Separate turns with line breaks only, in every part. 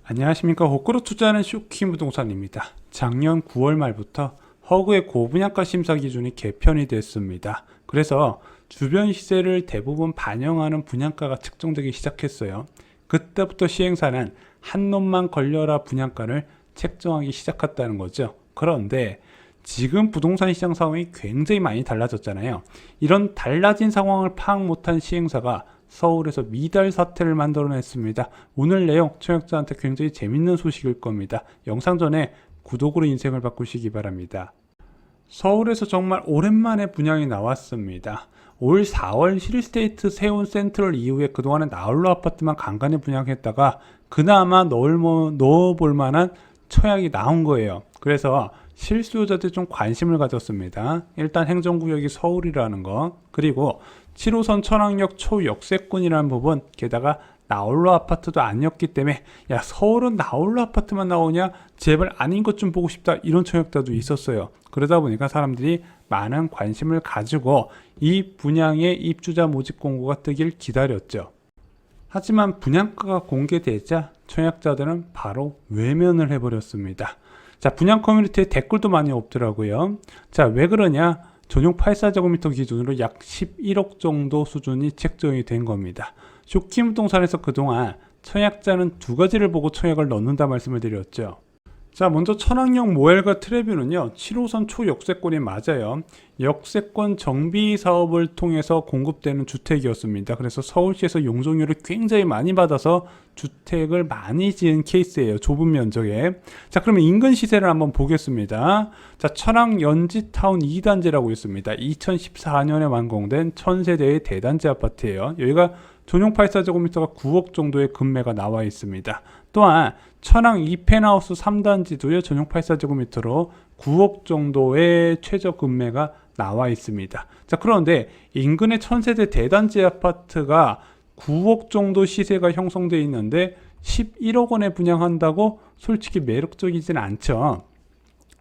안녕하십니까. 호구로 투자하는 쇼킹 부동산입니다. 작년 9월 말부터 허그의 고분양가 심사 기준이 개편이 됐습니다. 그래서 주변 시세를 대부분 반영하는 분양가가 측정되기 시작했어요. 그때부터 시행사는 한 놈만 걸려라 분양가를 책정하기 시작했다는 거죠. 그런데 지금 부동산 시장 상황이 굉장히 많이 달라졌잖아요. 이런 달라진 상황을 파악 못한 시행사가 서울에서 미달 사태를 만들어냈습니다. 오늘 내용 청약자한테 굉장히 재밌는 소식일 겁니다. 영상 전에 구독으로 인생을 바꾸시기 바랍니다. 서울에서 정말 오랜만에 분양이 나왔습니다. 올 4월 힐스테이트 세운 센트럴 이후에 그동안은 나홀로 아파트만 간간히 분양했다가 그나마 넣어볼 만한 청약이 나온 거예요. 그래서 실수요자들이 좀 관심을 가졌습니다. 일단 행정구역이 서울이라는 거, 그리고 7호선 천왕역 초역세권이라는 부분, 게다가 나홀로 아파트도 아니었기 때문에 야, 서울은 나홀로 아파트만 나오냐, 제발 아닌 것 좀 보고 싶다, 이런 청약자도 있었어요. 그러다 보니까 사람들이 많은 관심을 가지고 이 분양의 입주자 모집 공고가 뜨길 기다렸죠. 하지만 분양가가 공개되자 청약자들은 바로 외면을 해버렸습니다. 자, 분양 커뮤니티에 댓글도 많이 없더라고요. 자, 왜 그러냐? 전용 84제곱미터 기준으로 약 11억 정도 수준이 책정이 된 겁니다. 쇼킹 부동산에서 그동안 청약자는 두 가지를 보고 청약을 넣는다 말씀을 드렸죠. 자, 먼저 천왕역 모엘과 트레뷰는요, 7호선 초역세권이 맞아요. 역세권 정비 사업을 통해서 공급되는 주택이었습니다. 그래서 서울시에서 용적률을 굉장히 많이 받아서 주택을 많이 지은 케이스예요. 좁은 면적에. 자, 그러면 인근 시세를 한번 보겠습니다. 자, 천왕 연지타운 2단지라고 있습니다. 2014년에 완공된 1000세대의 대단지 아파트예요. 여기가 전용 84제곱미터가 9억 정도의 금매가 나와 있습니다. 또한 천왕 이펜하우스 3단지도요, 전용 84제곱미터로 9억 정도의 최저 금매가 나와 있습니다. 자, 그런데 인근의 1000세대 대단지 아파트가 9억 정도 시세가 형성되어 있는데 11억 원에 분양한다고 솔직히 매력적이진 않죠.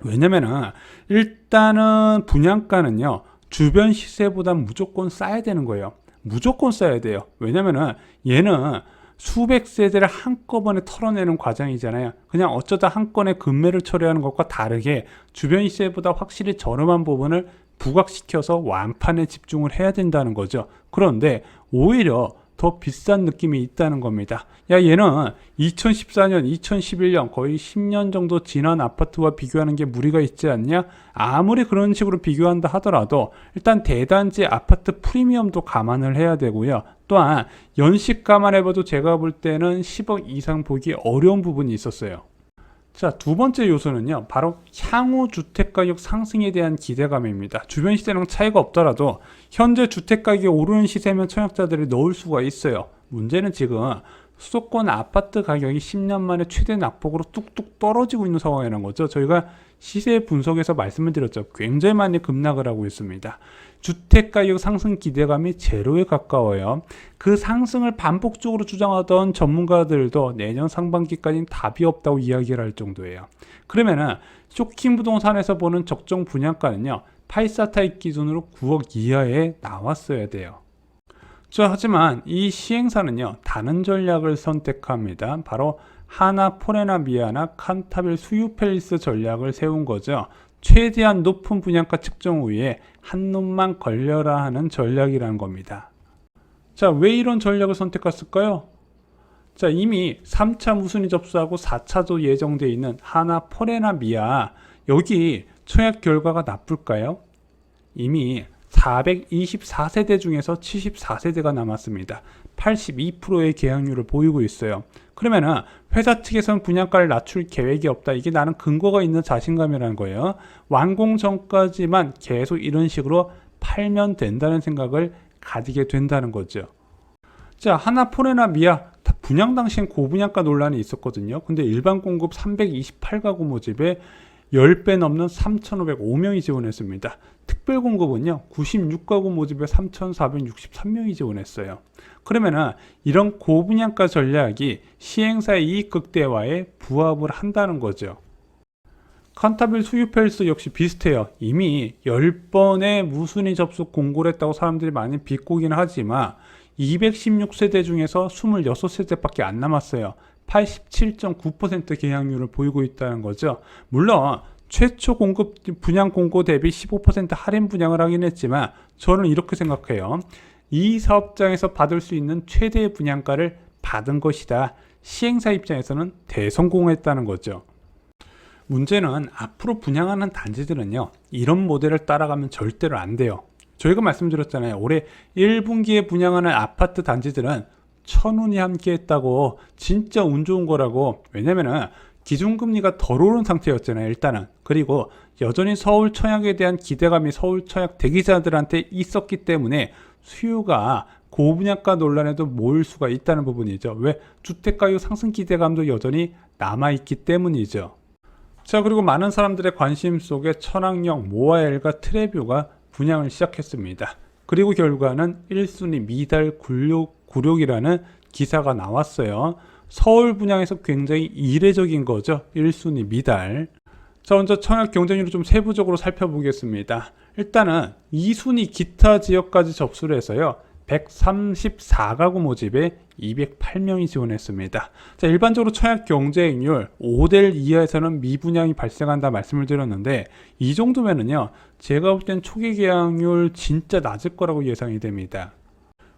왜냐면은 일단은 분양가는요, 주변 시세보다 무조건 싸야 되는 거예요. 무조건 싸야 돼요. 왜냐면은 얘는 수백 세대를 한꺼번에 털어내는 과정이잖아요. 그냥 어쩌다 한 건에 금매를 처리하는 것과 다르게 주변 시세보다 확실히 저렴한 부분을 부각시켜서 완판에 집중을 해야 된다는 거죠. 그런데 오히려 더 비싼 느낌이 있다는 겁니다. 야, 얘는 2014년, 2011년 거의 10년 정도 지난 아파트와 비교하는 게 무리가 있지 않냐? 아무리 그런 식으로 비교한다 하더라도 일단 대단지 아파트 프리미엄도 감안을 해야 되고요. 또한 연식 감안해봐도 제가 볼 때는 10억 이상 보기 어려운 부분이 있었어요. 자, 두 번째 요소는요, 바로 향후 주택가격 상승에 대한 기대감입니다. 주변 시세랑 차이가 없더라도 현재 주택가격이 오르는 시세면 청약자들이 넣을 수가 있어요. 문제는 지금 수도권 아파트 가격이 10년 만에 최대 낙폭으로 뚝뚝 떨어지고 있는 상황이라는 거죠. 저희가 시세 분석에서 말씀을 드렸죠. 굉장히 많이 급락을 하고 있습니다. 주택가격 상승 기대감이 제로에 가까워요. 그 상승을 반복적으로 주장하던 전문가들도 내년 상반기까지는 답이 없다고 이야기를 할 정도예요. 그러면은 쇼킹 부동산에서 보는 적정 분양가는요, 84 타입 기준으로 9억 이하에 나왔어야 돼요. 자, 하지만 이 시행사는요, 다른 전략을 선택합니다. 바로 하나 포레나 미아나 칸타빌 수유 팰리스 전략을 세운 거죠. 최대한 높은 분양가 측정 후에 한 놈만 걸려라 하는 전략이라는 겁니다. 자, 왜 이런 전략을 선택했을까요? 자, 이미 3차 무순위 접수하고 4차도 예정되어 있는 하나 포레나 미아, 여기 청약 결과가 나쁠까요? 이미 424세대 중에서 74세대가 남았습니다. 82%의 계약률을 보이고 있어요. 그러면은 회사 측에서는 분양가를 낮출 계획이 없다. 이게 나는 근거가 있는 자신감이라는 거예요. 완공 전까지만 계속 이런 식으로 팔면 된다는 생각을 가지게 된다는 거죠. 자, 하나 포레나 미아 분양 당시엔 고분양가 논란이 있었거든요. 근데 일반 공급 328가구 모집에 10배 넘는 3,505명이 지원했습니다. 특별 공급은요, 96가구 모집에 3,463명이 지원했어요. 그러면은 이런 고분양가 전략이 시행사의 이익 극대화에 부합을 한다는 거죠. 칸타빌 수요 페이스 역시 비슷해요. 이미 10번의 무순위 접속 공고를 했다고 사람들이 많이 비꼬긴 하지만 216세대 중에서 26세대밖에 안 남았어요. 87.9% 계약률을 보이고 있다는 거죠. 물론 최초 공급 분양 공고 대비 15% 할인 분양을 하긴 했지만 저는 이렇게 생각해요. 이 사업장에서 받을 수 있는 최대의 분양가를 받은 것이다. 시행사 입장에서는 대성공했다는 거죠. 문제는 앞으로 분양하는 단지들은요, 이런 모델을 따라가면 절대로 안 돼요. 저희가 말씀드렸잖아요. 올해 1분기에 분양하는 아파트 단지들은 천운이 함께 했다고, 진짜 운 좋은 거라고. 왜냐면은 기준금리가 덜 오른 상태였잖아요, 일단은. 그리고 여전히 서울 청약에 대한 기대감이 서울 청약 대기자들한테 있었기 때문에 수요가 고분양가 논란에도 모일 수가 있다는 부분이죠. 왜? 주택가격 상승 기대감도 여전히 남아있기 때문이죠. 자, 그리고 많은 사람들의 관심 속에 천왕역, 모아엘과 트레뷰가 분양을 시작했습니다. 그리고 결과는 1순위 미달 굴욕이라는 기사가 나왔어요. 서울 분양에서 굉장히 이례적인 거죠. 1순위 미달. 자, 먼저 청약 경쟁률을 좀 세부적으로 살펴보겠습니다. 일단은 2순위 기타 지역까지 접수를 해서요, 134가구 모집에 208명이 지원했습니다. 자, 일반적으로 청약 경쟁률 5대1 이하에서는 미분양이 발생한다 말씀을 드렸는데, 이 정도면은요, 제가 볼 땐 초기 계약률 진짜 낮을 거라고 예상이 됩니다.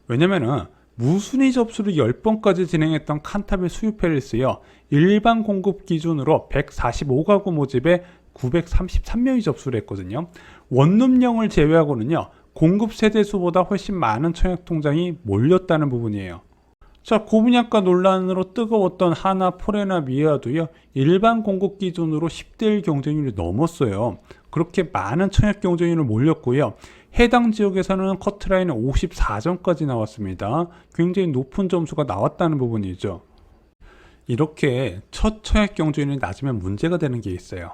왜냐면은 무순위 접수를 10번까지 진행했던 칸타빌 수요 팰리스요, 일반 공급 기준으로 145가구 모집에 933명이 접수를 했거든요. 원룸형을 제외하고는요, 공급 세대수보다 훨씬 많은 청약 통장이 몰렸다는 부분이에요. 자, 고분양가 논란으로 뜨거웠던 하나, 포레나, 미아도요, 일반 공급 기준으로 10대1 경쟁률이 넘었어요. 그렇게 많은 청약 경쟁률을 몰렸고요. 해당 지역에서는 커트라인은 54점까지 나왔습니다. 굉장히 높은 점수가 나왔다는 부분이죠. 이렇게 첫 청약 경쟁률이 낮으면 문제가 되는 게 있어요.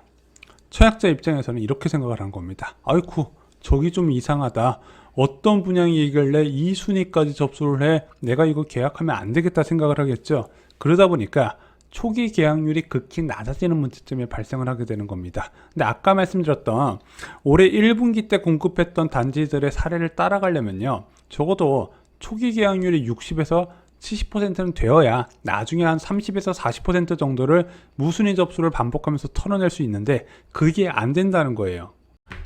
청약자 입장에서는 이렇게 생각을 한 겁니다. 아이쿠, 저기 좀 이상하다. 어떤 분양이길래 이 순위까지 접수를 해? 내가 이거 계약하면 안 되겠다 생각을 하겠죠. 그러다 보니까 초기 계약률이 극히 낮아지는 문제점이 발생을 하게 되는 겁니다. 근데 아까 말씀드렸던 올해 1분기 때 공급했던 단지들의 사례를 따라가려면요, 적어도 초기 계약률이 60에서 70%는 되어야 나중에 한 30에서 40% 정도를 무순위 접수를 반복하면서 털어낼 수 있는데, 그게 안 된다는 거예요.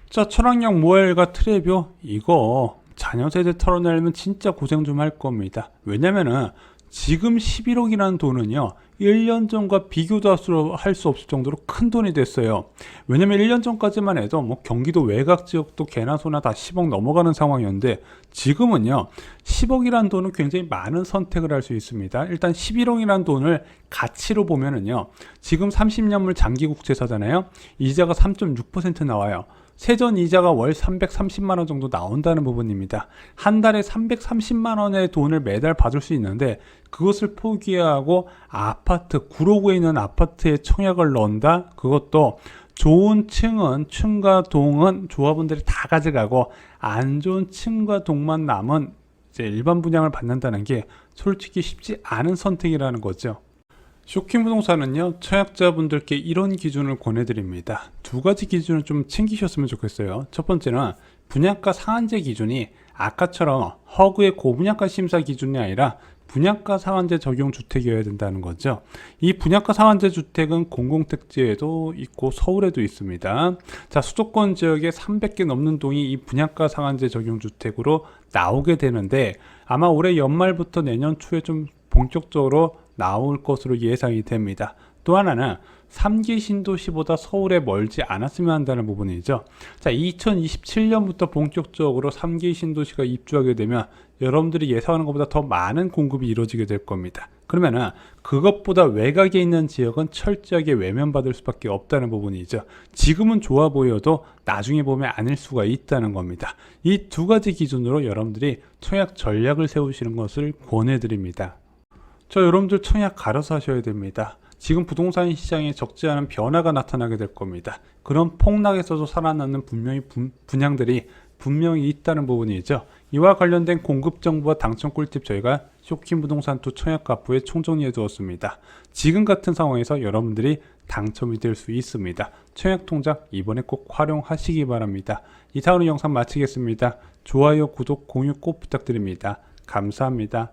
자, 천왕역 모엘과 트레뷰, 이거 자녀 세대 털어내려면 진짜 고생 좀 할 겁니다. 왜냐면은 지금 11억이라는 돈은요, 1년 전과 비교도 할 수 없을 정도로 큰 돈이 됐어요. 왜냐면 1년 전까지만 해도 뭐 경기도 외곽 지역도 개나 소나 다 10억 넘어가는 상황이었는데, 지금은요, 10억이라는 돈은 굉장히 많은 선택을 할 수 있습니다. 일단 11억이라는 돈을 가치로 보면은요, 지금 30년물 장기국채사잖아요. 이자가 3.6% 나와요. 세전 이자가 월 330만원 정도 나온다는 부분입니다. 한 달에 330만원의 돈을 매달 받을 수 있는데, 그것을 포기하고 아파트, 구로구에 있는 아파트에 청약을 넣는다? 그것도 좋은 층은, 층과 동은 조합원들이 다 가져가고, 안 좋은 층과 동만 남은 이제 일반 분양을 받는다는 게 솔직히 쉽지 않은 선택이라는 거죠. 쇼킹 부동산은요, 청약자분들께 이런 기준을 권해드립니다. 두 가지 기준을 좀 챙기셨으면 좋겠어요. 첫 번째는 분양가 상한제 기준이 아까처럼 허그의 고분양가 심사 기준이 아니라 분양가 상한제 적용 주택이어야 된다는 거죠. 이 분양가 상한제 주택은 공공택지에도 있고 서울에도 있습니다. 자, 수도권 지역에 300개 넘는 동이 이 분양가 상한제 적용 주택으로 나오게 되는데, 아마 올해 연말부터 내년 초에 좀 본격적으로 나올 것으로 예상이 됩니다. 또 하나는 3기 신도시보다 서울에 멀지 않았으면 한다는 부분이죠. 자, 2027년부터 본격적으로 3기 신도시가 입주하게 되면 여러분들이 예상하는 것보다 더 많은 공급이 이루어지게 될 겁니다. 그러면은 그것보다 외곽에 있는 지역은 철저하게 외면받을 수밖에 없다는 부분이죠. 지금은 좋아 보여도 나중에 보면 아닐 수가 있다는 겁니다. 이 두 가지 기준으로 여러분들이 청약 전략을 세우시는 것을 권해드립니다. 여러분들 청약 갈아서 하셔야 됩니다. 지금 부동산 시장에 적지 않은 변화가 나타나게 될 겁니다. 그런 폭락에서도 살아남는 분양들이 분명히 있다는 부분이죠. 이와 관련된 공급 정보와 당첨 꿀팁 저희가 쇼킹 부동산 2 청약 가부에 총정리해 두었습니다. 지금 같은 상황에서 여러분들이 당첨이 될 수 있습니다. 청약통장 이번에 꼭 활용하시기 바랍니다. 이상으로 영상 마치겠습니다. 좋아요, 구독, 공유 꼭 부탁드립니다. 감사합니다.